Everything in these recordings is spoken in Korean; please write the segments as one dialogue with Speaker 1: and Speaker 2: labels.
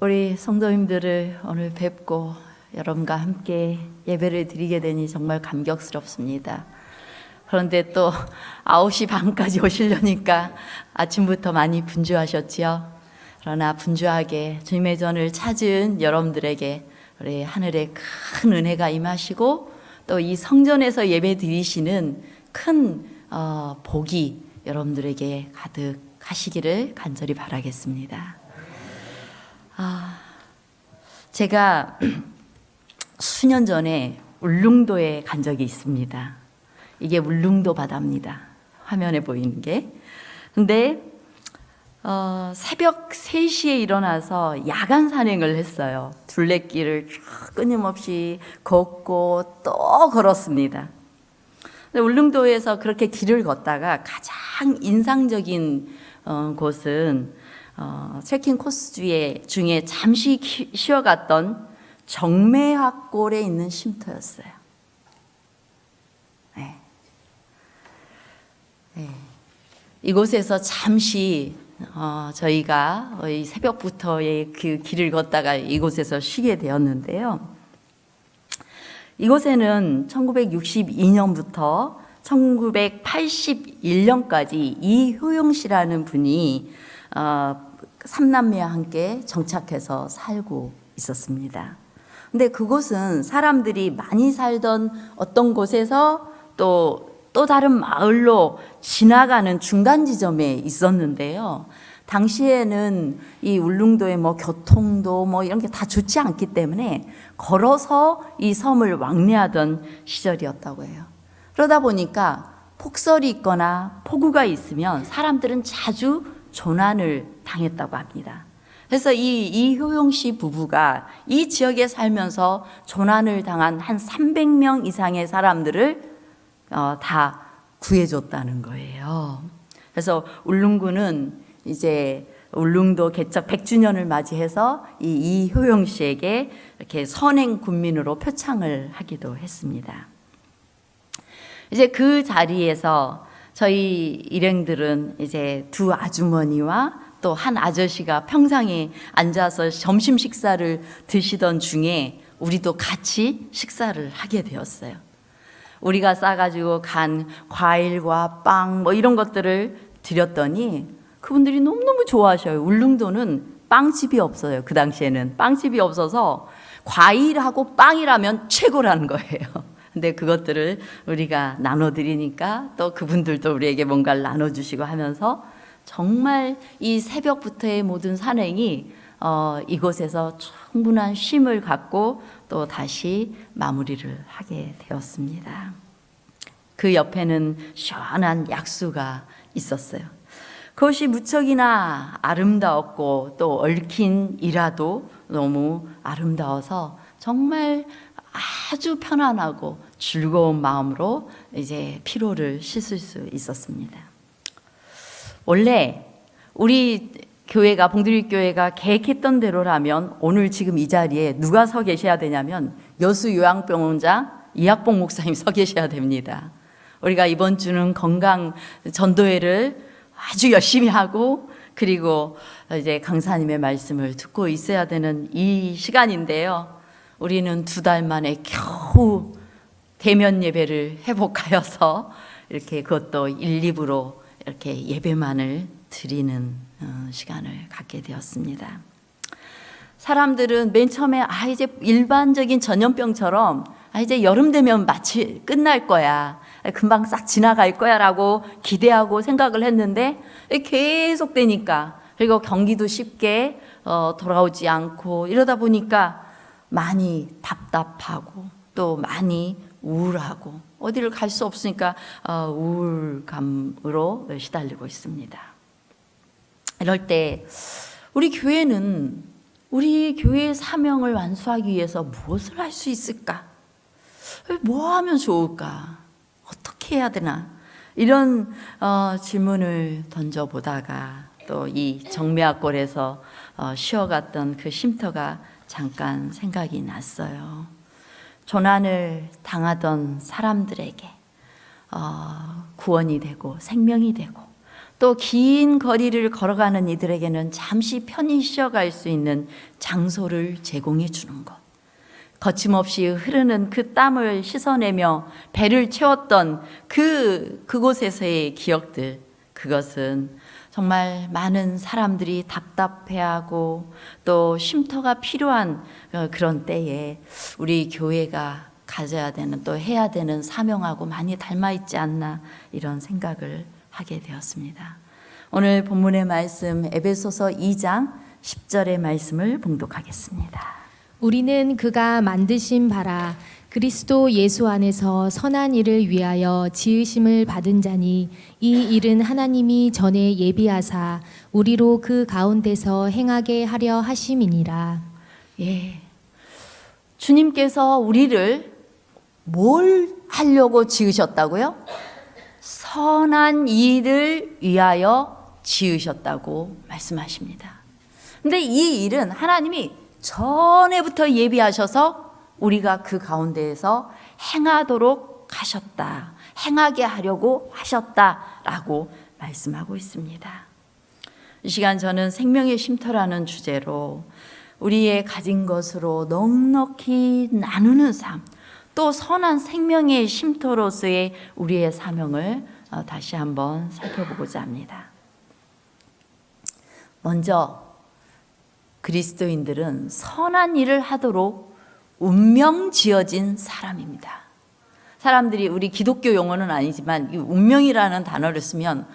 Speaker 1: 우리 성도님들을 오늘 뵙고 여러분과 함께 예배를 드리게 되니 정말 감격스럽습니다. 그런데 또 9시 반까지 오시려니까 아침부터 많이 분주하셨지요. 그러나 분주하게 주님의 전을 찾은 여러분들에게 우리 하늘의 큰 은혜가 임하시고 또 이 성전에서 예배 드리시는 큰 복이 여러분들에게 가득하시기를 간절히 바라겠습니다. 제가 수년 전에 울릉도에 간 적이 있습니다. 이게 울릉도 바다입니다. 화면에 보이는 게. 근데 새벽 3시에 일어나서 야간 산행을 했어요. 둘레길을 쭉 끊임없이 걷고 또 걸었습니다. 근데 울릉도에서 그렇게 길을 걷다가 가장 인상적인 곳은 트레킹 코스 중에 잠시 쉬어갔던 정매화골에 있는 쉼터였어요. 네. 이곳에서 잠시 저희가 새벽부터의 그 길을 걷다가 이곳에서 쉬게 되었는데요. 이곳에는 1962년부터 1981년까지 이효영 씨라는 분이 3남매와 함께 정착해서 살고 있었습니다. 근데 그곳은 사람들이 많이 살던 어떤 곳에서 또 다른 마을로 지나가는 중간 지점에 있었는데요. 당시에는 이 울릉도의 교통도 이런 게 다 좋지 않기 때문에 걸어서 이 섬을 왕래하던 시절이었다고 해요. 그러다 보니까 폭설이 있거나 폭우가 있으면 사람들은 자주 조난을 당했다고 합니다. 그래서 이효용 씨 부부가 이 지역에 살면서 조난을 당한 한 300명 이상의 사람들을 다 구해줬다는 거예요. 그래서 울릉구는 이제 울릉도 개척 100주년을 맞이해서 이효용 씨에게 이렇게 선행 군민으로 표창을 하기도 했습니다. 이제 그 자리에서 저희 일행들은 이제 두 아주머니와 또 한 아저씨가 평상에 앉아서 점심 식사를 드시던 중에 우리도 같이 식사를 하게 되었어요. 우리가 싸가지고 간 과일과 빵 이런 것들을 드렸더니 그분들이 너무너무 좋아하셔요. 울릉도는 빵집이 없어요. 그 당시에는 빵집이 없어서 과일하고 빵이라면 최고라는 거예요. 근데 그것들을 우리가 나눠드리니까 또 그분들도 우리에게 뭔가를 나눠주시고 하면서 정말 이 새벽부터의 모든 산행이 이곳에서 충분한 쉼을 갖고 또 다시 마무리를 하게 되었습니다. 그 옆에는 시원한 약수가 있었어요. 그것이 무척이나 아름다웠고 또 얽힌 이라도 너무 아름다워서 정말 아주 편안하고 즐거운 마음으로 이제 피로를 씻을 수 있었습니다. 원래 우리 교회가 봉두리교회가 계획했던 대로라면 오늘 지금 이 자리에 누가 서 계셔야 되냐면 여수요양병원장 이학봉 목사님 서 계셔야 됩니다. 우리가 이번 주는 건강 전도회를 아주 열심히 하고 그리고 이제 강사님의 말씀을 듣고 있어야 되는 이 시간인데요. 우리는 2달 만에 겨우 대면 예배를 회복하여서 이렇게 그것도 1, 2부로 이렇게 예배만을 드리는 시간을 갖게 되었습니다. 사람들은 맨 처음에 이제 일반적인 전염병처럼 이제 여름 되면 마치 끝날 거야. 금방 싹 지나갈 거야 라고 기대하고 생각을 했는데 계속 되니까 그리고 경기도 쉽게 돌아오지 않고 이러다 보니까 많이 답답하고 또 많이 우울하고 어디를 갈 수 없으니까 우울감으로 시달리고 있습니다. 이럴 때 우리 교회는 우리 교회의 사명을 완수하기 위해서 무엇을 할 수 있을까? 뭐 하면 좋을까? 어떻게 해야 되나? 이런 질문을 던져보다가 또 이 정매화골에서 쉬어갔던 그 쉼터가 잠깐 생각이 났어요. 조난을 당하던 사람들에게 구원이 되고 생명이 되고 또 긴 거리를 걸어가는 이들에게는 잠시 편히 쉬어갈 수 있는 장소를 제공해 주는 것. 거침없이 흐르는 그 땀을 씻어내며 배를 채웠던 그곳에서의 기억들, 그것은 정말 많은 사람들이 답답해하고 또 쉼터가 필요한 그런 때에 우리 교회가 가져야 되는, 또 해야 되는 사명하고 많이 닮아 있지 않나, 이런 생각을 하게 되었습니다. 오늘 본문의 말씀 에베소서 2장 10절의 말씀을 봉독하겠습니다.
Speaker 2: 우리는 그가 만드신 바라 그리스도 예수 안에서 선한 일을 위하여 지으심을 받은 자니 이 일은 하나님이 전에 예비하사 우리로 그 가운데서 행하게 하려 하심이니라.
Speaker 1: 예, 주님께서 우리를 뭘 하려고 지으셨다고요? 선한 일을 위하여 지으셨다고 말씀하십니다. 근데 이 일은 하나님이 전에부터 예비하셔서 우리가 그 가운데에서 행하도록 하셨다, 행하게 하려고 하셨다라고 말씀하고 있습니다. 이 시간 저는 생명의 쉼터라는 주제로 우리의 가진 것으로 넉넉히 나누는 삶, 또 선한 생명의 쉼터로서의 우리의 사명을 다시 한번 살펴보고자 합니다. 먼저 그리스도인들은 선한 일을 하도록 운명 지어진 사람입니다. 사람들이, 우리 기독교 용어는 아니지만 이 운명이라는 단어를 쓰면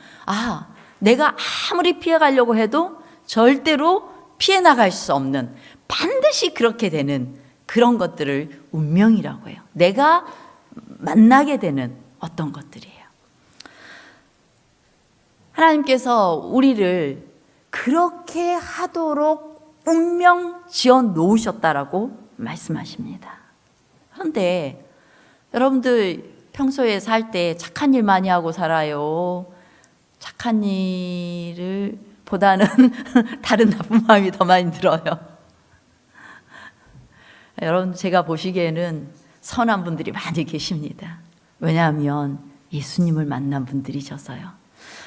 Speaker 1: 내가 아무리 피해가려고 해도 절대로 피해 나갈 수 없는, 반드시 그렇게 되는 그런 것들을 운명이라고 해요. 내가 만나게 되는 어떤 것들이에요. 하나님께서 우리를 그렇게 하도록 운명 지어 놓으셨다라고 말씀하십니다. 그런데 여러분들 평소에 살 때 착한 일 많이 하고 살아요? 착한 일을 보다는 다른 나쁜 마음이 더 많이 들어요? 여러분, 제가 보시기에는 선한 분들이 많이 계십니다. 왜냐하면 예수님을 만난 분들이셔서요.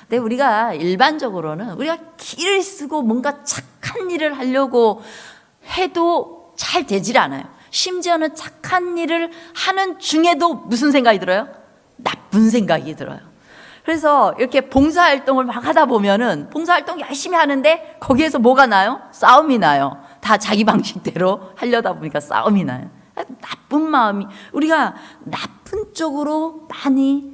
Speaker 1: 근데 우리가 일반적으로는 우리가 기를 쓰고 뭔가 착한 일을 하려고 해도 잘 되질 않아요. 심지어는 착한 일을 하는 중에도 무슨 생각이 들어요? 나쁜 생각이 들어요. 그래서 이렇게 봉사활동을 막 하다 보면은 봉사활동 열심히 하는데 거기에서 뭐가 나요? 싸움이 나요. 다 자기 방식대로 하려다 보니까 싸움이 나요. 나쁜 마음이, 우리가 나쁜 쪽으로 많이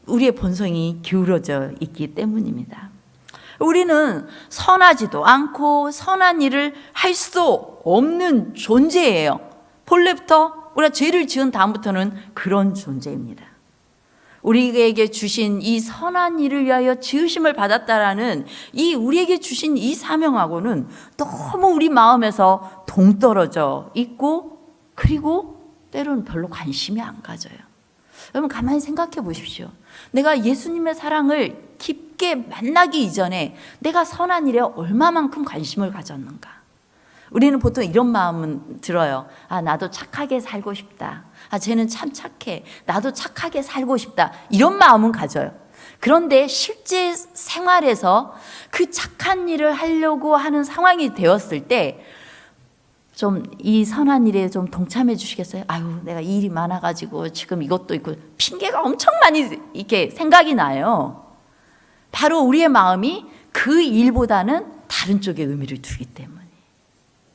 Speaker 1: 우리의 본성이 기울어져 있기 때문입니다. 우리는 선하지도 않고 선한 일을 할 수 없는 존재예요. 본래부터 우리가 죄를 지은 다음부터는 그런 존재입니다. 우리에게 주신 이 선한 일을 위하여 지으심을 받았다라는 이 우리에게 주신 이 사명하고는 너무 우리 마음에서 동떨어져 있고, 그리고 때로는 별로 관심이 안 가져요. 여러분, 가만히 생각해 보십시오. 내가 예수님의 사랑을 깊게 만나기 이전에 내가 선한 일에 얼마만큼 관심을 가졌는가? 우리는 보통 이런 마음은 들어요. 나도 착하게 살고 싶다. 쟤는 참 착해. 나도 착하게 살고 싶다. 이런 마음은 가져요. 그런데 실제 생활에서 그 착한 일을 하려고 하는 상황이 되었을 때 좀 이 선한 일에 좀 동참해 주시겠어요? 내가 일이 많아가지고 지금 이것도 있고, 핑계가 엄청 많이 이렇게 생각이 나요. 바로 우리의 마음이 그 일보다는 다른 쪽에 의미를 두기 때문에.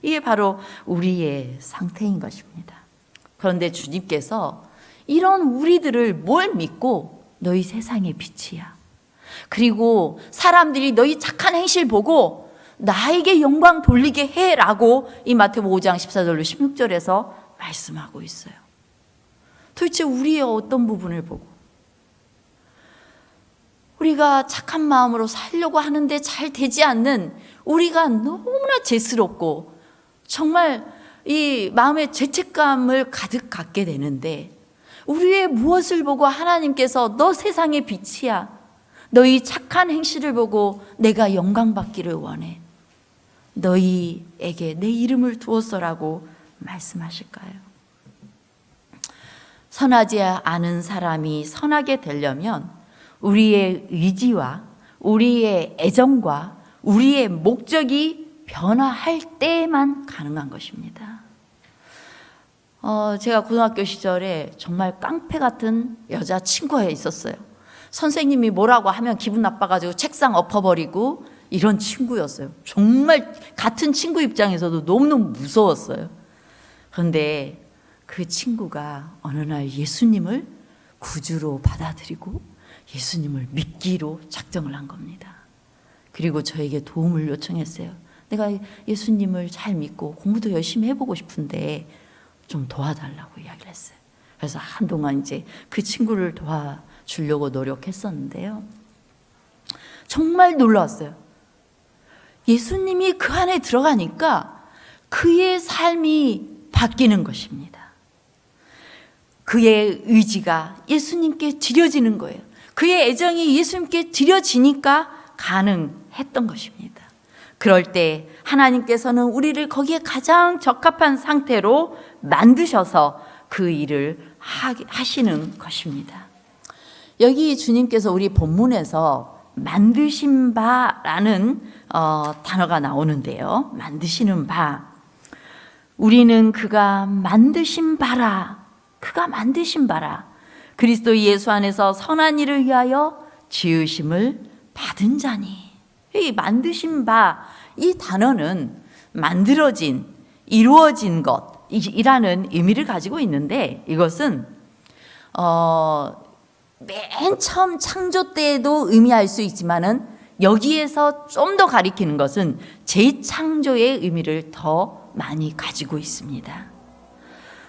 Speaker 1: 이게 바로 우리의 상태인 것입니다. 그런데 주님께서 이런 우리들을 뭘 믿고 너희 세상의 빛이야, 그리고 사람들이 너희 착한 행실 보고 나에게 영광 돌리게 해라고 이 마태복음 5장 14절로 16절에서 말씀하고 있어요. 도대체 우리의 어떤 부분을 보고 우리가 착한 마음으로 살려고 하는데 잘 되지 않는 우리가 너무나 죄스럽고 정말 이 마음에 죄책감을 가득 갖게 되는데, 우리의 무엇을 보고 하나님께서 너 세상의 빛이야, 너희 착한 행실을 보고 내가 영광 받기를 원해, 너희에게 내 이름을 두었어라고 말씀하실까요? 선하지 않은 사람이 선하게 되려면 우리의 의지와 우리의 애정과 우리의 목적이 변화할 때에만 가능한 것입니다. 제가 고등학교 시절에 정말 깡패 같은 여자친구가 있었어요. 선생님이 뭐라고 하면 기분 나빠가지고 책상 엎어버리고 이런 친구였어요. 정말 같은 친구 입장에서도 너무너무 무서웠어요. 그런데 그 친구가 어느 날 예수님을 구주로 받아들이고 예수님을 믿기로 작정을 한 겁니다. 그리고 저에게 도움을 요청했어요. 내가 예수님을 잘 믿고 공부도 열심히 해보고 싶은데 좀 도와달라고 이야기를 했어요. 그래서 한동안 이제 그 친구를 도와주려고 노력했었는데요. 정말 놀라웠어요. 예수님이 그 안에 들어가니까 그의 삶이 바뀌는 것입니다. 그의 의지가 예수님께 드려지는 거예요. 그의 애정이 예수님께 드려지니까 가능했던 것입니다. 그럴 때 하나님께서는 우리를 거기에 가장 적합한 상태로 만드셔서 그 일을 하시는 것입니다. 여기 주님께서 우리 본문에서 만드신 바라는 단어가 나오는데요. 만드시는 바. 우리는 그가 만드신 바라. 그가 만드신 바라. 그리스도 예수 안에서 선한 일을 위하여 지으심을 받은 자니. 이 만드신 바, 이 단어는 만들어진, 이루어진 것이라는 의미를 가지고 있는데 이것은 맨 처음 창조 때에도 의미할 수 있지만은 여기에서 좀 더 가리키는 것은 재창조의 의미를 더 많이 가지고 있습니다.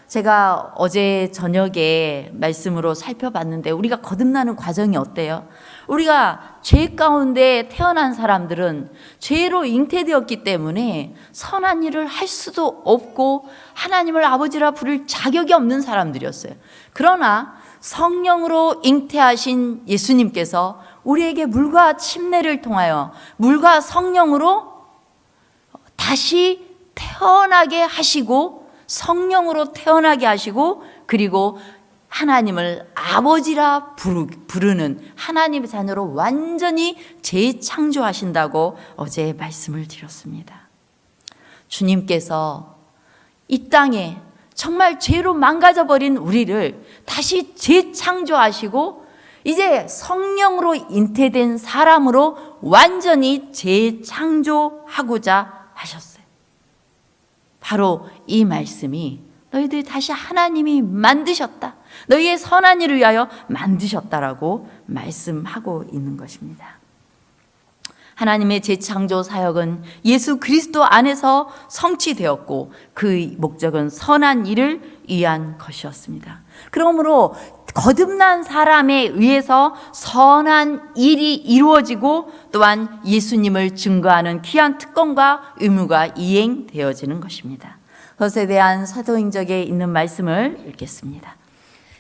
Speaker 1: 제가 어제 저녁에 말씀으로 살펴봤는데 우리가 거듭나는 과정이 어때요? 우리가 죄 가운데 태어난 사람들은 죄로 잉태되었기 때문에 선한 일을 할 수도 없고 하나님을 아버지라 부를 자격이 없는 사람들이었어요. 그러나 성령으로 잉태하신 예수님께서 우리에게 물과 침례를 통하여 물과 성령으로 다시 태어나게 하시고 성령으로 태어나게 하시고 그리고 하나님을 아버지라 부르는 하나님의 자녀로 완전히 재창조하신다고 어제 말씀을 드렸습니다. 주님께서 이 땅에 정말 죄로 망가져버린 우리를 다시 재창조하시고 이제 성령으로 잉태된 사람으로 완전히 재창조하고자 하셨어요. 바로 이 말씀이 너희들이 다시 하나님이 만드셨다. 너희의 선한 일을 위하여 만드셨다라고 말씀하고 있는 것입니다. 하나님의 재창조 사역은 예수 그리스도 안에서 성취되었고 그 목적은 선한 일을 위한 것이었습니다. 그러므로 거듭난 사람에 의해서 선한 일이 이루어지고 또한 예수님을 증거하는 귀한 특권과 의무가 이행되어지는 것입니다. 그것에 대한 사도행적에 있는 말씀을 읽겠습니다.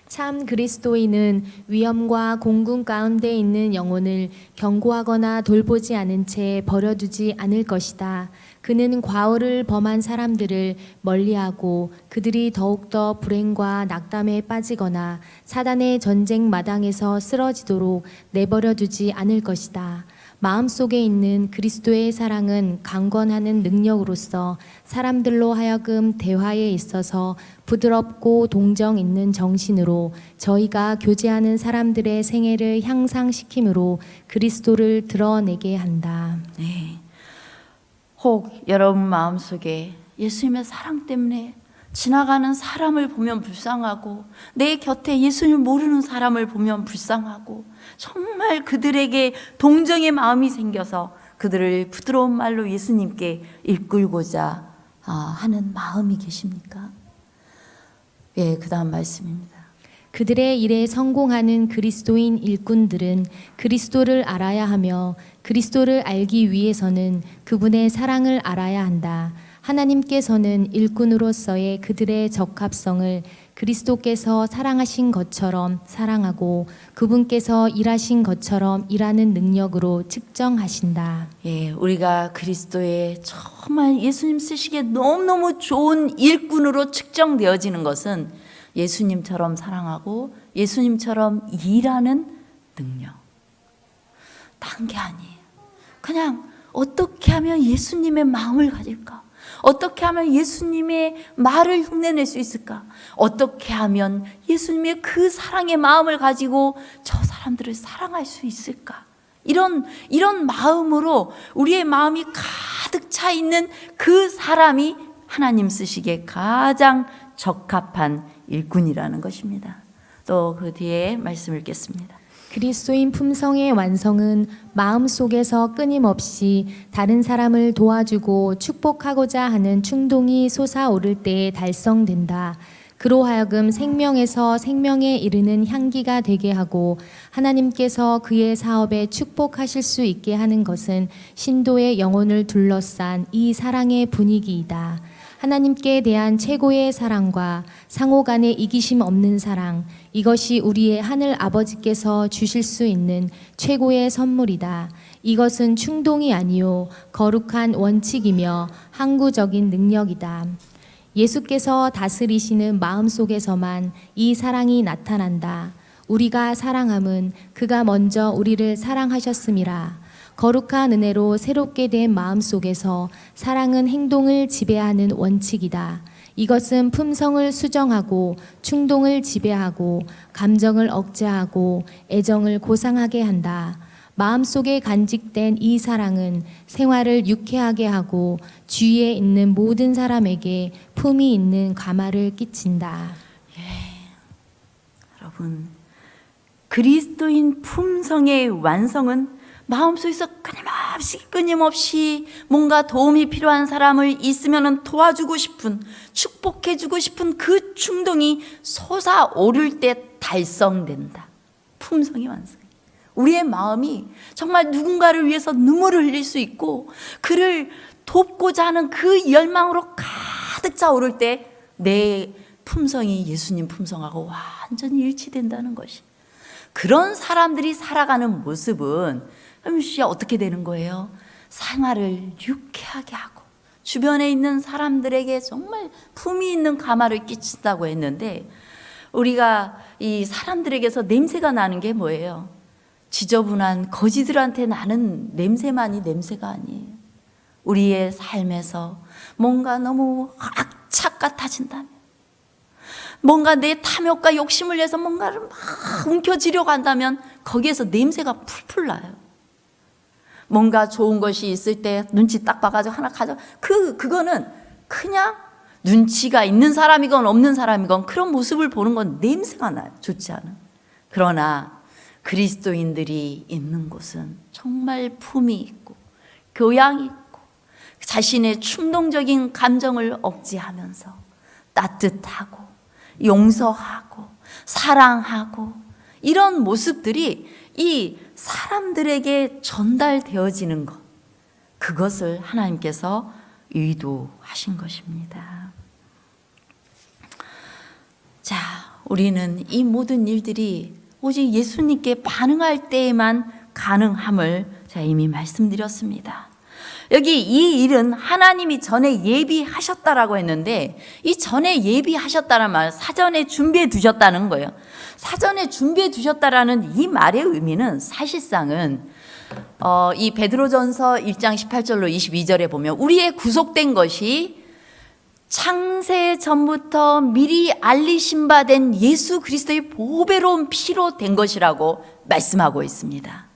Speaker 2: 참 그리스도인은 위험과 공군 가운데 있는 영혼을 경고하거나 돌보지 않은 채 버려두지 않을 것이다. 그는 과오를 범한 사람들을 멀리하고 그들이 더욱더 불행과 낙담에 빠지거나 사단의 전쟁 마당에서 쓰러지도록 내버려두지 않을 것이다. 마음속에 있는 그리스도의 사랑은 강권하는 능력으로서 사람들로 하여금 대화에 있어서 부드럽고 동정 있는 정신으로 저희가 교제하는 사람들의 생애를 향상시킴으로 그리스도를 드러내게 한다.
Speaker 1: 네. 혹 여러분 마음속에 예수님의 사랑 때문에 지나가는 사람을 보면 불쌍하고 내 곁에 예수님을 모르는 사람을 보면 불쌍하고 정말 그들에게 동정의 마음이 생겨서 그들을 부드러운 말로 예수님께 이끌고자 하는 마음이 계십니까? 예, 그 다음 말씀입니다.
Speaker 2: 그들의 일에 성공하는 그리스도인 일꾼들은 그리스도를 알아야 하며 그리스도를 알기 위해서는 그분의 사랑을 알아야 한다. 하나님께서는 일꾼으로서의 그들의 적합성을 그리스도께서 사랑하신 것처럼 사랑하고 그분께서 일하신 것처럼 일하는 능력으로 측정하신다.
Speaker 1: 예, 우리가 그리스도의 정말 예수님 쓰시기에 너무너무 좋은 일꾼으로 측정되어지는 것은 예수님처럼 사랑하고 예수님처럼 일하는 능력. 딴 게 아니에요. 그냥 어떻게 하면 예수님의 마음을 가질까? 어떻게 하면 예수님의 말을 흉내낼 수 있을까? 어떻게 하면 예수님의 그 사랑의 마음을 가지고 저 사람들을 사랑할 수 있을까? 이런 마음으로 우리의 마음이 가득 차 있는 그 사람이 하나님 쓰시기에 가장 적합한 일꾼이라는 것입니다. 또 그 뒤에 말씀 읽겠습니다.
Speaker 2: 그리스도인 품성의 완성은 마음속에서 끊임없이 다른 사람을 도와주고 축복하고자 하는 충동이 솟아오를 때에 달성된다. 그로 하여금 생명에서 생명에 이르는 향기가 되게 하고 하나님께서 그의 사업에 축복하실 수 있게 하는 것은 신도의 영혼을 둘러싼 이 사랑의 분위기이다. 하나님께 대한 최고의 사랑과 상호 간의 이기심 없는 사랑, 이것이 우리의 하늘 아버지께서 주실 수 있는 최고의 선물이다. 이것은 충동이 아니요 거룩한 원칙이며 항구적인 능력이다. 예수께서 다스리시는 마음속에서만 이 사랑이 나타난다. 우리가 사랑함은 그가 먼저 우리를 사랑하셨음이라. 거룩한 은혜로 새롭게 된 마음속에서 사랑은 행동을 지배하는 원칙이다. 이것은 품성을 수정하고 충동을 지배하고 감정을 억제하고 애정을 고상하게 한다. 마음속에 간직된 이 사랑은 생활을 유쾌하게 하고 주위에 있는 모든 사람에게 품이 있는 감화를 끼친다.
Speaker 1: 여러분, 그리스도인 품성의 완성은 마음속에서 끊임없이 뭔가 도움이 필요한 사람을 있으면 도와주고 싶은, 축복해주고 싶은 그 충동이 솟아오를 때 달성된다. 품성의 완성. 우리의 마음이 정말 누군가를 위해서 눈물을 흘릴 수 있고 그를 돕고자 하는 그 열망으로 가득 차오를 때 내 품성이 예수님 품성하고 완전히 일치된다는 것이, 그런 사람들이 살아가는 모습은 어떻게 되는 거예요? 생활을 유쾌하게 하고 주변에 있는 사람들에게 정말 품이 있는 감화를 끼친다고 했는데, 우리가 이 사람들에게서 냄새가 나는 게 뭐예요? 지저분한 거지들한테 나는 냄새만이 냄새가 아니에요. 우리의 삶에서 뭔가 너무 악착 같아진다면, 뭔가 내 탐욕과 욕심을 내서 뭔가를 막 움켜쥐려고 한다면 거기에서 냄새가 풀풀 나요. 뭔가 좋은 것이 있을 때 눈치 딱 봐가지고 하나 가져. 그거는 그냥 눈치가 있는 사람이건 없는 사람이건 그런 모습을 보는 건 냄새가 나요. 좋지 않은. 그러나 그리스도인들이 있는 곳은 정말 품이 있고 교양이 있고 자신의 충동적인 감정을 억제하면서 따뜻하고 용서하고 사랑하고 이런 모습들이 이 사람들에게 전달되어지는 것, 그것을 하나님께서 의도하신 것입니다. 자, 우리는 이 모든 일들이 오직 예수님께 반응할 때에만 가능함을 제가 이미 말씀드렸습니다. 여기 이 일은 하나님이 전에 예비하셨다라고 했는데, 이 전에 예비하셨다는 말, 사전에 준비해 두셨다는 거예요. 사전에 준비해 두셨다라는 이 말의 의미는 사실상은 이 베드로전서 1장 18절로 22절에 보면 우리의 구속된 것이 창세 전부터 미리 알리신 바 된 예수 그리스도의 보배로운 피로 된 것이라고 말씀하고 있습니다.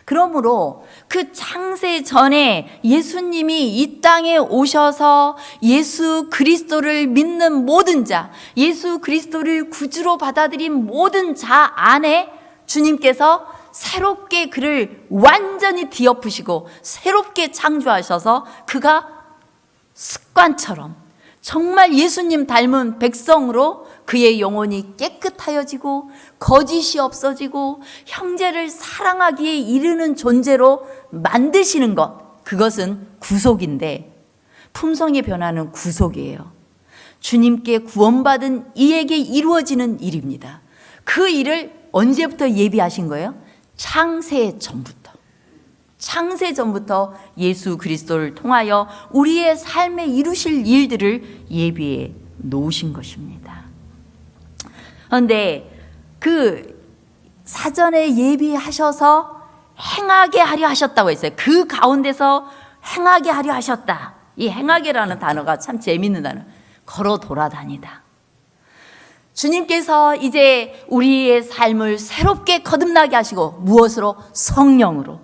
Speaker 1: 그러므로 그 창세 전에 예수님이 이 땅에 오셔서 예수 그리스도를 믿는 모든 자, 예수 그리스도를 구주로 받아들인 모든 자 안에 주님께서 새롭게 그를 완전히 뒤엎으시고 새롭게 창조하셔서 그가 습관처럼 정말 예수님 닮은 백성으로 그의 영혼이 깨끗하여지고 거짓이 없어지고 형제를 사랑하기에 이르는 존재로 만드시는 것, 그것은 구속인데, 품성의 변화는 구속이에요. 주님께 구원받은 이에게 이루어지는 일입니다. 그 일을 언제부터 예비하신 거예요? 창세 전부터. 창세 전부터 예수 그리스도를 통하여 우리의 삶에 이루실 일들을 예비해 놓으신 것입니다. 그런데 그 사전에 예비하셔서 행하게 하려 하셨다고 했어요. 그 가운데서 행하게 하려 하셨다. 이 행하게라는 단어가 참 재밌는 단어. 걸어 돌아다니다. 주님께서 이제 우리의 삶을 새롭게 거듭나게 하시고 무엇으로? 성령으로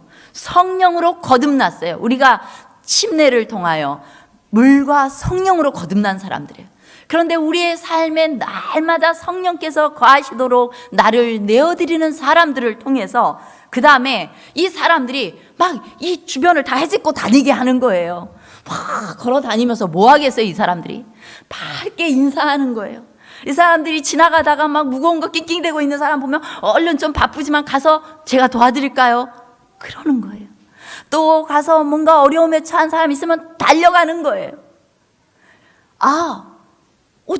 Speaker 1: 거듭났어요. 우리가 침례를 통하여 물과 성령으로 거듭난 사람들이에요. 그런데 우리의 삶에 날마다 성령께서 거하시도록 나를 내어드리는 사람들을 통해서 그 다음에 이 사람들이 막 이 주변을 다 헤집고 다니게 하는 거예요. 막 걸어 다니면서 뭐 하겠어요, 이 사람들이? 밝게 인사하는 거예요. 이 사람들이 지나가다가 막 무거운 거 낑낑대고 있는 사람 보면 얼른 좀 바쁘지만 가서 제가 도와드릴까요? 그러는 거예요. 또 가서 뭔가 어려움에 처한 사람 있으면 달려가는 거예요.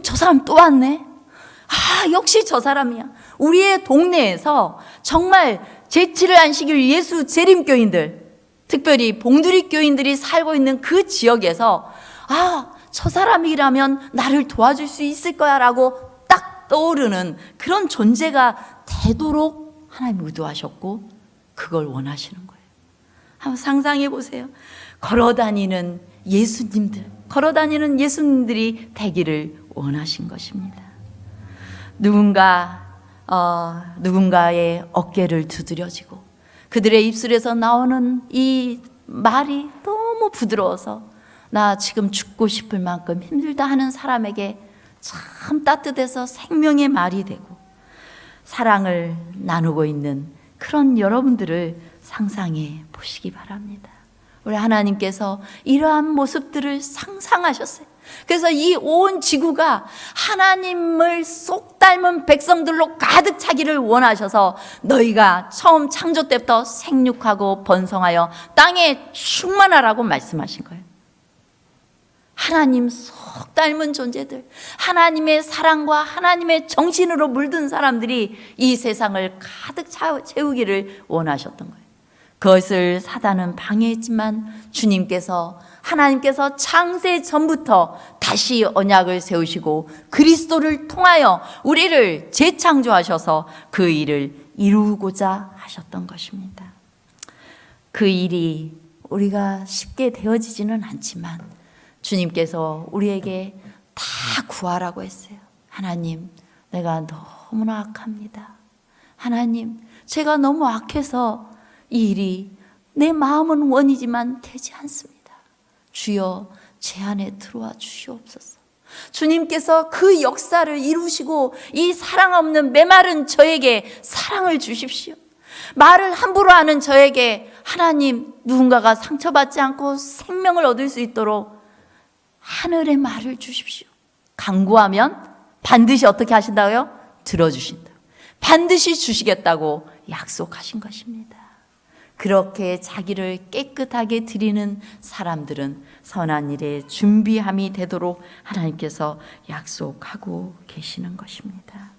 Speaker 1: 저 사람 또 왔네. 역시 저 사람이야. 우리의 동네에서 정말 재치를 안 시킬 예수 재림교인들, 특별히 봉두리 교인들이 살고 있는 그 지역에서 저 사람이라면 나를 도와줄 수 있을 거야 라고 딱 떠오르는 그런 존재가 되도록 하나님 의도하셨고 그걸 원하시는 거예요. 한번 상상해 보세요. 걸어다니는 예수님들이 되기를 원하신 것입니다. 누군가의 어깨를 두드려지고 그들의 입술에서 나오는 이 말이 너무 부드러워서 나 지금 죽고 싶을 만큼 힘들다 하는 사람에게 참 따뜻해서 생명의 말이 되고 사랑을 나누고 있는 그런 여러분들을 상상해 보시기 바랍니다. 우리 하나님께서 이러한 모습들을 상상하셨어요. 그래서 이 온 지구가 하나님을 쏙 닮은 백성들로 가득 차기를 원하셔서 너희가 처음 창조 때부터 생육하고 번성하여 땅에 충만하라고 말씀하신 거예요. 하나님 쏙 닮은 존재들, 하나님의 사랑과 하나님의 정신으로 물든 사람들이 이 세상을 가득 채우기를 원하셨던 거예요. 그것을 사단은 방해했지만 하나님께서 창세 전부터 다시 언약을 세우시고 그리스도를 통하여 우리를 재창조하셔서 그 일을 이루고자 하셨던 것입니다. 그 일이 우리가 쉽게 되어지지는 않지만 주님께서 우리에게 다 구하라고 했어요. 하나님, 내가 너무나 악합니다. 하나님, 제가 너무 악해서 이 일이 내 마음은 원이지만 되지 않습니다. 주여, 제 안에 들어와 주시옵소서. 주님께서 그 역사를 이루시고 이 사랑 없는 메마른 저에게 사랑을 주십시오. 말을 함부로 하는 저에게 하나님, 누군가가 상처받지 않고 생명을 얻을 수 있도록 하늘의 말을 주십시오. 간구하면 반드시 어떻게 하신다고요? 들어주신다. 반드시 주시겠다고 약속하신 것입니다. 그렇게 자기를 깨끗하게 드리는 사람들은 선한 일에 준비함이 되도록 하나님께서 약속하고 계시는 것입니다.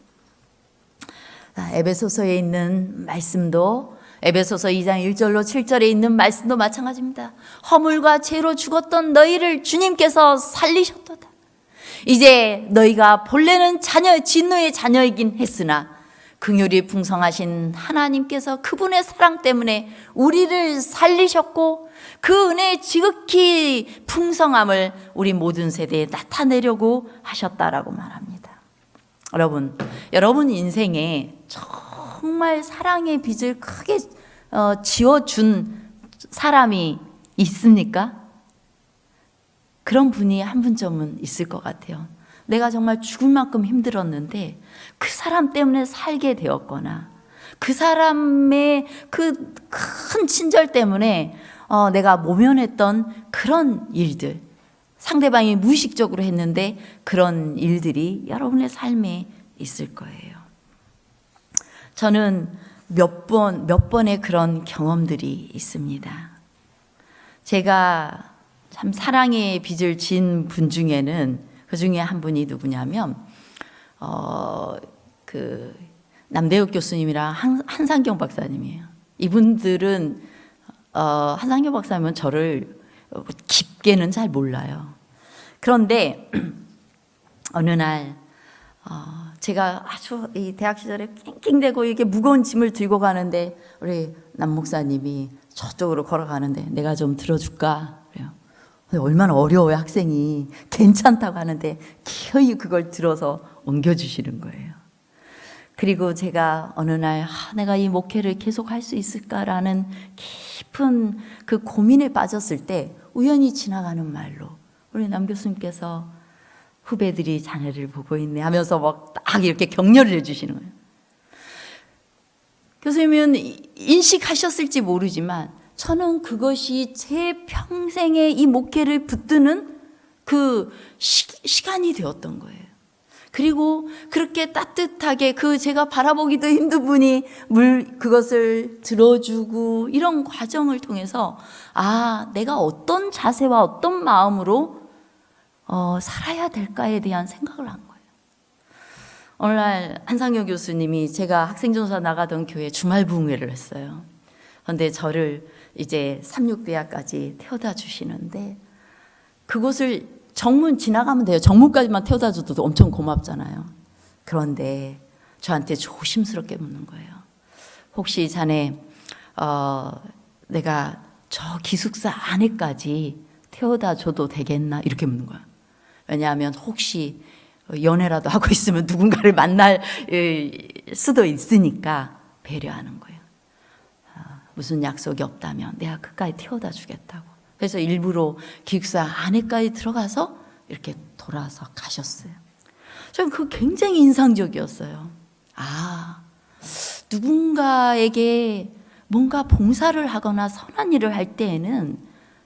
Speaker 1: 에베소서에 있는 말씀도 에베소서 2장 1절로 7절에 있는 말씀도 마찬가지입니다. 허물과 죄로 죽었던 너희를 주님께서 살리셨도다. 이제 너희가 본래는 진노의 자녀이긴 했으나 긍휼이 풍성하신 하나님께서 그분의 사랑 때문에 우리를 살리셨고 그 은혜의 지극히 풍성함을 우리 모든 세대에 나타내려고 하셨다라고 말합니다. 여러분 인생에 정말 사랑의 빚을 크게 지어준 사람이 있습니까? 그런 분이 한 분쯤은 있을 것 같아요. 내가 정말 죽을 만큼 힘들었는데 그 사람 때문에 살게 되었거나 그 사람의 그 큰 친절 때문에 내가 모면했던 그런 일들, 상대방이 무의식적으로 했는데 그런 일들이 여러분의 삶에 있을 거예요. 저는 몇 번의 그런 경험들이 있습니다. 제가 참 사랑의 빚을 진 분 중에는 그 중에 한 분이 누구냐면 그 남대욱 교수님이랑 한상경 박사님이에요. 이분들은 한상경 박사님은 저를 깊게는 잘 몰라요. 그런데 어느 날 제가 아주 이 대학 시절에 낑낑대고 이게 무거운 짐을 들고 가는데 우리 남 목사님이 저쪽으로 걸어가는데 내가 좀 들어줄까? 그래요. 얼마나 어려워요, 학생이. 괜찮다고 하는데 기어이 그걸 들어서 옮겨주시는 거예요. 그리고 제가 어느 날 내가 이 목회를 계속 할 수 있을까라는 깊은 그 고민에 빠졌을 때 우연히 지나가는 말로 우리 남 교수님께서 후배들이 자네를 보고 있네 하면서 막 딱 이렇게 격려를 해주시는 거예요. 교수님은 인식하셨을지 모르지만 저는 그것이 제 평생의 이 목회를 붙드는 그 시간이 되었던 거예요. 그리고 그렇게 따뜻하게 그 제가 바라보기도 힘든 분이 그것을 들어주고 이런 과정을 통해서 내가 어떤 자세와 어떤 마음으로 살아야 될까에 대한 생각을 한 거예요. 오늘날 한상효 교수님이 제가 학생전사 나가던 교회 주말 부흥회를 했어요. 그런데 저를 이제 삼육대학까지 태워다 주시는데 그곳을 정문 지나가면 돼요. 정문까지만 태워다 줘도 엄청 고맙잖아요. 그런데 저한테 조심스럽게 묻는 거예요. 혹시 자네 내가 저 기숙사 안에까지 태워다 줘도 되겠나? 이렇게 묻는 거예요. 왜냐하면 혹시 연애라도 하고 있으면 누군가를 만날 수도 있으니까 배려하는 거예요. 무슨 약속이 없다면 내가 끝까지 태워다 주겠다고. 그래서 일부러 기숙사 안에까지 들어가서 이렇게 돌아서 가셨어요. 저는 그거 굉장히 인상적이었어요. 누군가에게 뭔가 봉사를 하거나 선한 일을 할 때에는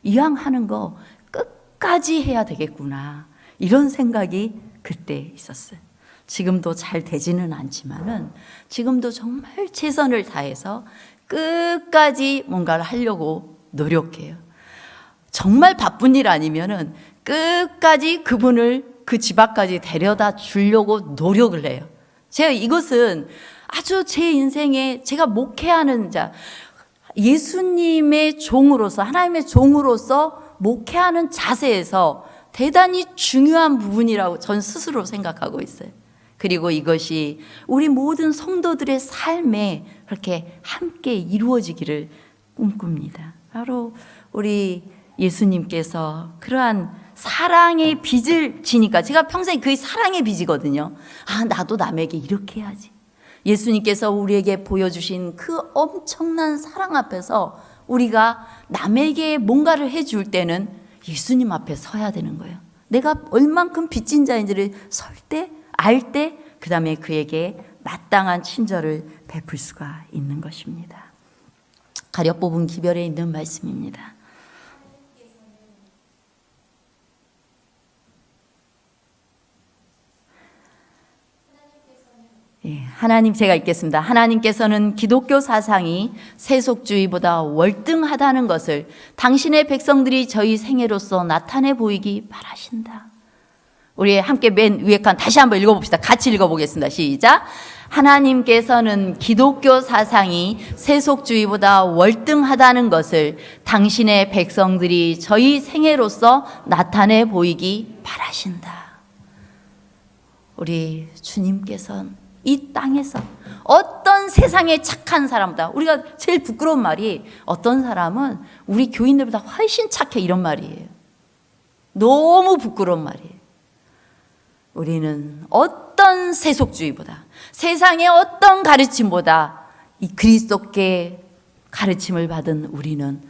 Speaker 1: 이왕 하는 거 끝까지 해야 되겠구나. 이런 생각이 그때 있었어요. 지금도 잘 되지는 않지만은 지금도 정말 최선을 다해서 끝까지 뭔가를 하려고 노력해요. 정말 바쁜 일 아니면은 끝까지 그분을 그 집 앞까지 데려다 주려고 노력을 해요. 제가 이것은 아주 제 인생에 제가 목회하는 자, 예수님의 종으로서, 하나님의 종으로서 목회하는 자세에서 대단히 중요한 부분이라고 전 스스로 생각하고 있어요. 그리고 이것이 우리 모든 성도들의 삶에 그렇게 함께 이루어지기를 꿈꿉니다. 바로 우리 예수님께서 그러한 사랑의 빚을 지니까 제가 평생 그 사랑의 빚이거든요. 나도 남에게 이렇게 해야지. 예수님께서 우리에게 보여주신 그 엄청난 사랑 앞에서 우리가 남에게 뭔가를 해줄 때는 예수님 앞에 서야 되는 거예요. 내가 얼만큼 빚진 자인지를 알 때, 그 다음에 그에게 마땅한 친절을 베풀 수가 있는 것입니다. 가려 뽑은 기별에 있는 말씀입니다. 제가 읽겠습니다. 하나님께서는 기독교 사상이 세속주의보다 월등하다는 것을 당신의 백성들이 저희 생애로서 나타내 보이기 바라신다. 우리 함께 맨 위에 칸 다시 한번 읽어봅시다. 같이 읽어보겠습니다. 시작. 하나님께서는 기독교 사상이 세속주의보다 월등하다는 것을 당신의 백성들이 저희 생애로서 나타내 보이기 바라신다. 우리 주님께서는 이 땅에서 어떤 세상의 착한 사람보다, 우리가 제일 부끄러운 말이 어떤 사람은 우리 교인들보다 훨씬 착해, 이런 말이에요. 너무 부끄러운 말이에요. 우리는 어떤 세속주의보다, 세상의 어떤 가르침보다 이 그리스도께 가르침을 받은 우리는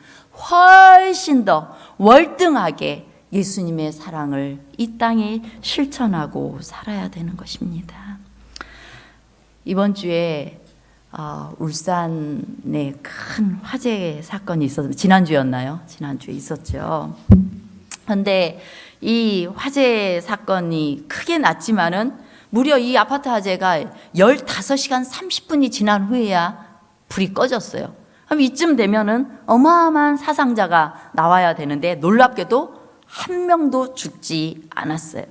Speaker 1: 훨씬 더 월등하게 예수님의 사랑을 이 땅에 실천하고 살아야 되는 것입니다. 이번 주에 울산에 큰 화재 사건이 있었는데, 지난주였나요? 지난주에 있었죠. 그런데 이 화재 사건이 크게 났지만은 무려 이 아파트 화재가 15시간 30분이 지난 후에야 불이 꺼졌어요. 그럼 이쯤 되면은 어마어마한 사상자가 나와야 되는데 놀랍게도 한 명도 죽지 않았어요.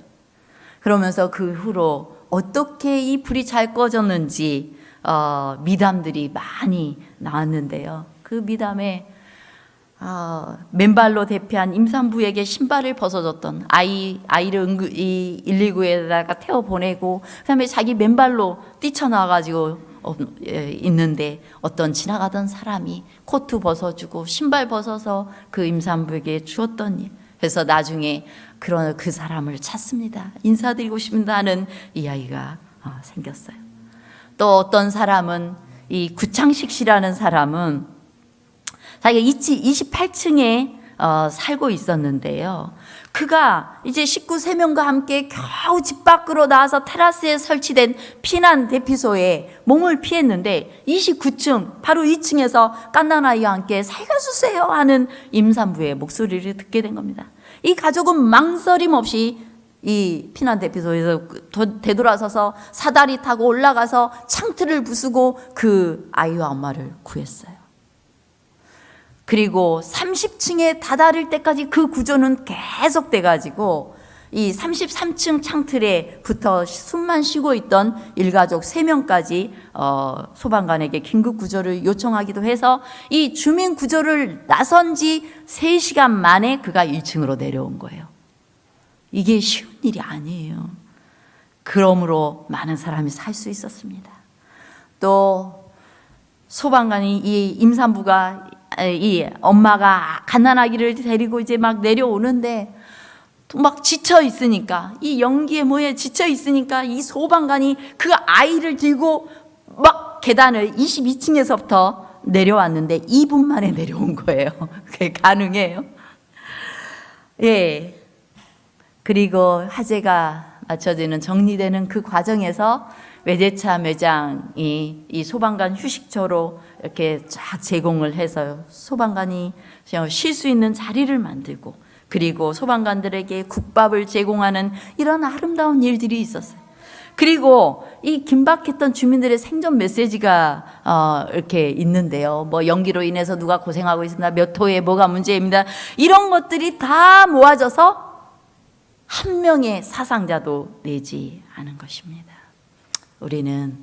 Speaker 1: 그러면서 그 후로 어떻게 이 불이 잘 꺼졌는지 미담들이 많이 나왔는데요. 그 미담에 맨발로 대피한 임산부에게 신발을 벗어줬던 아이를 119에다가 태워 보내고 그다음에 자기 맨발로 뛰쳐나와가지고 있는데 어떤 지나가던 사람이 코트 벗어주고 신발 벗어서 그 임산부에게 주었던 일. 그래서 나중에 그 사람을 찾습니다. 인사드리고 싶다는 이야기가 생겼어요. 또 어떤 사람은 이 구창식 씨라는 사람은 자기가 28층에 살고 있었는데요. 그가 이제 식구 3명과 함께 겨우 집 밖으로 나와서 테라스에 설치된 피난 대피소에 몸을 피했는데 29층 바로 2층에서 갓난아이와 함께 살려주세요 하는 임산부의 목소리를 듣게 된 겁니다. 이 가족은 망설임 없이 이 피난 대피소에서 되돌아서서 사다리 타고 올라가서 창틀을 부수고 그 아이와 엄마를 구했어요. 그리고 30층에 다다를 때까지 그 구조는 계속돼 가지고 이 33층 창틀에 붙어 숨만 쉬고 있던 일가족 3명까지 소방관에게 긴급 구조를 요청하기도 해서 이 주민 구조를 나선 지 3시간 만에 그가 1층으로 내려온 거예요. 이게 쉬운 일이 아니에요. 그러므로 많은 사람이 살 수 있었습니다. 또 소방관이 이 임산부가 이 엄마가 갓난아기를 데리고 이제 막 내려오는데 막 지쳐 있으니까 이 연기에 뭐에 지쳐 있으니까 이 소방관이 그 아이를 들고 막 계단을 22층에서부터 내려왔는데 2분 만에 내려온 거예요. 그게 가능해요? 예. 그리고 화재가 맞춰지는 정리되는 그 과정에서 외제차 매장이 이 소방관 휴식처로 이렇게 쫙 제공을 해서 소방관이 쉴 수 있는 자리를 만들고 그리고 소방관들에게 국밥을 제공하는 이런 아름다운 일들이 있었어요. 그리고 이 긴박했던 주민들의 생존 메시지가 이렇게 있는데요. 뭐 연기로 인해서 누가 고생하고 있습니다. 몇 호에 뭐가 문제입니다. 이런 것들이 다 모아져서 한 명의 사상자도 내지 않은 것입니다. 우리는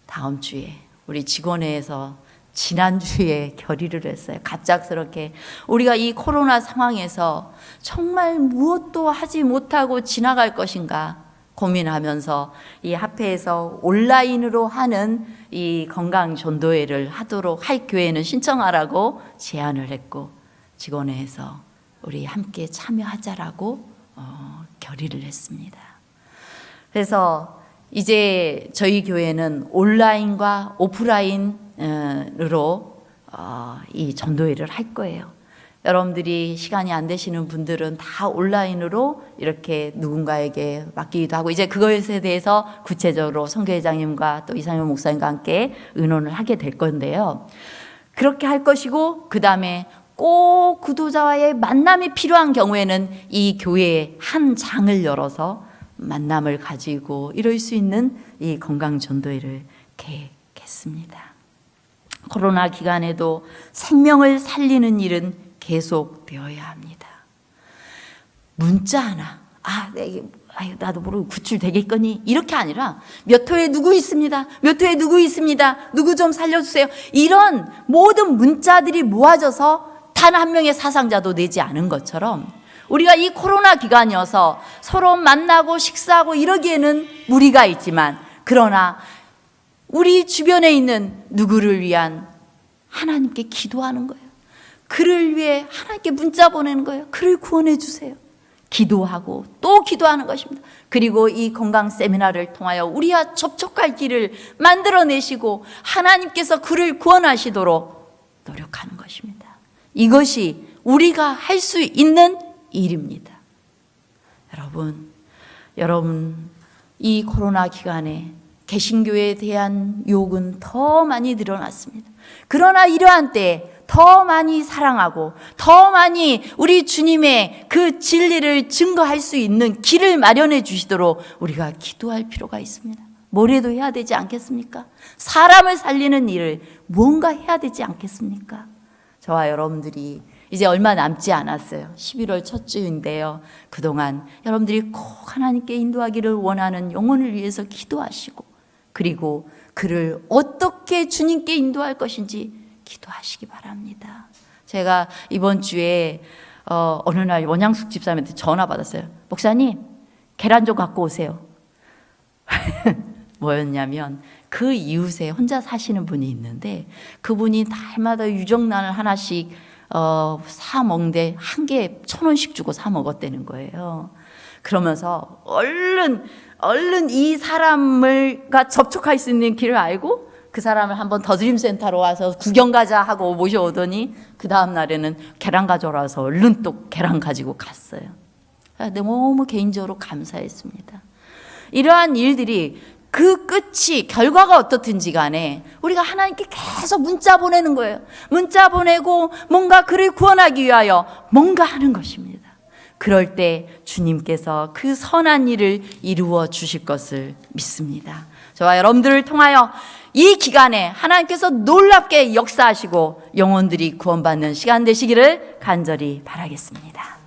Speaker 1: 다음 주에 우리 직원회에서 지난주에 결의를 했어요. 갑작스럽게 우리가 이 코로나 상황에서 정말 무엇도 하지 못하고 지나갈 것인가 고민하면서 이 합회에서 온라인으로 하는 이 건강 전도회를 하도록 할 교회는 신청하라고 제안을 했고 직원회에서 우리 함께 참여하자라고 결의를 했습니다. 그래서 이제 저희 교회는 온라인과 오프라인으로 이 전도회를 할 거예요. 여러분들이 시간이 안 되시는 분들은 다 온라인으로 이렇게 누군가에게 맡기기도 하고 이제 그것에 대해서 구체적으로 선교회장님과 또 이상현 목사님과 함께 의논을 하게 될 건데요. 그렇게 할 것이고 그 다음에 꼭 구도자와의 만남이 필요한 경우에는 이 교회에 한 장을 열어서 만남을 가지고 이룰 수 있는 이 건강 전도회를 계획했습니다. 코로나 기간에도 생명을 살리는 일은 계속되어야 합니다. 문자 하나, 나도 모르고 구출되겠거니 이렇게 아니라 몇 호에 누구 있습니다. 몇 호에 누구 있습니다. 누구 좀 살려주세요. 이런 모든 문자들이 모아져서 단 한 명의 사상자도 내지 않은 것처럼 우리가 이 코로나 기간이어서 서로 만나고 식사하고 이러기에는 무리가 있지만 그러나 우리 주변에 있는 누구를 위한 하나님께 기도하는 거예요. 그를 위해 하나님께 문자 보내는 거예요. 그를 구원해 주세요. 기도하고 또 기도하는 것입니다. 그리고 이 건강 세미나를 통하여 우리와 접촉할 길을 만들어내시고 하나님께서 그를 구원하시도록 노력하는 것입니다. 이것이 우리가 할 수 있는 일입니다. 여러분 이 코로나 기간에 개신교에 대한 욕은 더 많이 늘어났습니다. 그러나 이러한 때에 더 많이 사랑하고 더 많이 우리 주님의 그 진리를 증거할 수 있는 길을 마련해 주시도록 우리가 기도할 필요가 있습니다. 뭐라도 해야 되지 않겠습니까? 사람을 살리는 일을 무언가 해야 되지 않겠습니까? 저와 여러분들이 이제 얼마 남지 않았어요. 11월 첫 주인데요. 그동안 여러분들이 꼭 하나님께 인도하기를 원하는 영혼을 위해서 기도하시고 그리고 그를 어떻게 주님께 인도할 것인지 기도하시기 바랍니다. 제가 이번 주에 어느 날 원양숙 집사님한테 전화 받았어요. 목사님, 계란 좀 갖고 오세요. 뭐였냐면 그 이웃에 혼자 사시는 분이 있는데 그분이 달마다 유정란을 하나씩 사 먹는데 한 개에 1,000원씩 주고 사 먹었다는 거예요. 그러면서 얼른 이 사람을가 접촉할 수 있는 길을 알고 그 사람을 한번 더드림센터로 와서 구경 가자 하고 모셔오더니 그 다음 날에는 계란 가져와서 얼른 또 계란 가지고 갔어요. 너무 개인적으로 감사했습니다. 이러한 일들이 그 끝이 결과가 어떻든지 간에 우리가 하나님께 계속 문자 보내는 거예요. 문자 보내고 뭔가 그를 구원하기 위하여 뭔가 하는 것입니다. 그럴 때 주님께서 그 선한 일을 이루어 주실 것을 믿습니다. 저와 여러분들을 통하여 이 기간에 하나님께서 놀랍게 역사하시고 영혼들이 구원받는 시간 되시기를 간절히 바라겠습니다.